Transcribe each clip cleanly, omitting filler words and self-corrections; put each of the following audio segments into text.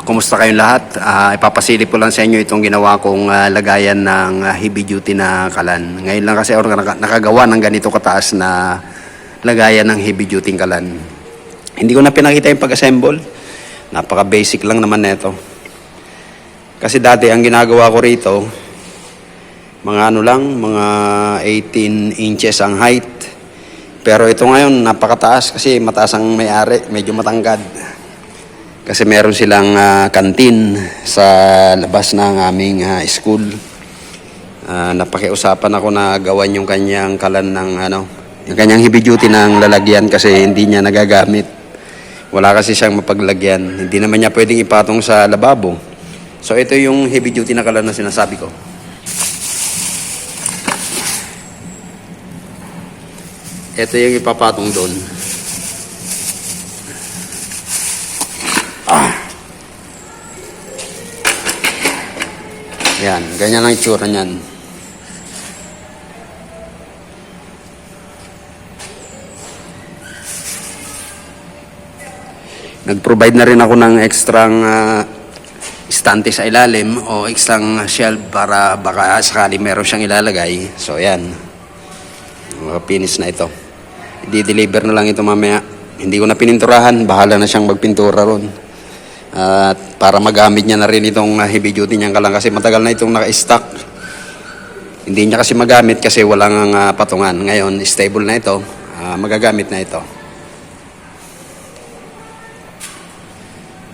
Kumusta kayong lahat? Ipapasilip ko lang sa inyo itong ginawa kong lagayan ng heavy duty na kalan. Ngayon lang kasi ako nakagawa ng ganito kataas na lagayan ng heavy duty kalan. Hindi ko na pinakita yung pag-assemble. Napaka basic lang naman nito. Kasi dati ang ginagawa ko rito, mga mga 18 inches ang height. Pero ito ngayon napakataas kasi mataas ang may-ari, medyo matangkad. Kasi meron silang kantin sa labas ng aming school. Napakiusapan ako na gawan yung kanyang kalan ng yung kanyang heavy duty ng lalagyan kasi hindi niya nagagamit. Wala kasi siyang mapaglagyan. Hindi naman niya pwedeng ipatong sa lababo. So ito yung heavy duty na kalan na sinasabi ko. Ito yung ipapatong doon. Yan, ganyan ang itsura niyan. Nag-provide na rin ako ng extrang estante sa ilalim o extrang shelf para baka sakali meron siyang ilalagay. So yan, finish na ito. I-deliver na lang ito mamaya. Hindi ko na pininturahan, bahala na siyang magpintura ron. At para magamit niya na rin itong heavy duty niyang kalan kasi matagal na itong naka-stock. Hindi niya kasi magamit kasi walang patungan. Ngayon, stable na ito, magagamit na ito.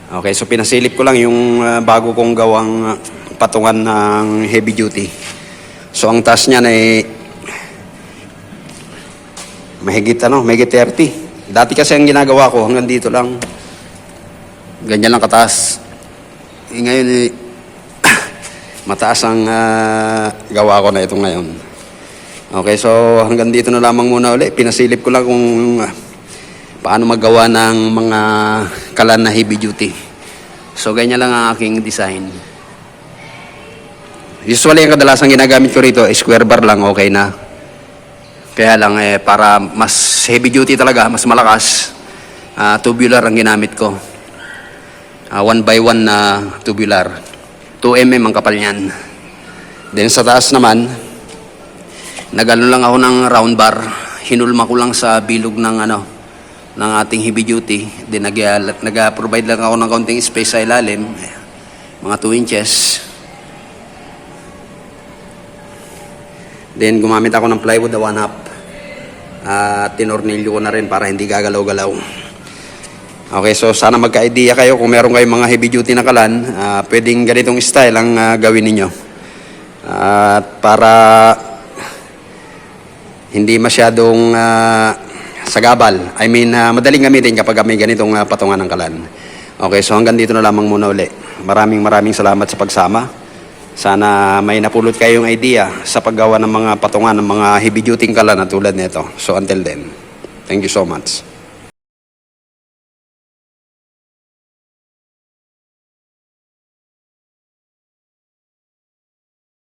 Okay, so pinasilip ko lang yung bago kong gawang patungan ng heavy duty. So ang taas niya ay mahigit 30. Dati kasi ang ginagawa ko hanggang dito lang. Ganyan lang kataas. Ngayon mataas ang gawa ko na ito ngayon. Okay, so hanggang dito na lamang muna ulit. Pinasilip ko lang kung paano maggawa ng mga kalan na heavy duty. So ganyan lang ang aking design. Usually ang kadalasang ginagamit ko rito square bar lang, okay na. Kaya lang para mas heavy duty talaga, mas malakas, tubular ang ginamit ko. 1x1 na tubular. 2mm ang kapal niyan. Then sa taas naman, nagano lang ako ng round bar. Hinulma ko lang sa bilog ng ng ating heavy duty. Then nag-provide lang ako ng kaunting space sa ilalim, mga 2 inches. Then gumamit ako ng plywood na 1/2. Tinornilyo ko na rin para hindi gagalaw-galaw. Okay, so sana magka-idea kayo kung meron kayong mga heavy duty na kalan, pwedeng ganitong style ang gawin ninyo. Para hindi masyadong sagabal. I mean, madaling gamitin kapag may ganitong patungan ng kalan. Okay, so hanggang dito na lamang muna uli. Maraming salamat sa pagsama. Sana may napulot kayong idea sa paggawa ng mga patungan ng mga heavy duty kalan na tulad nito. So until then, thank you so much.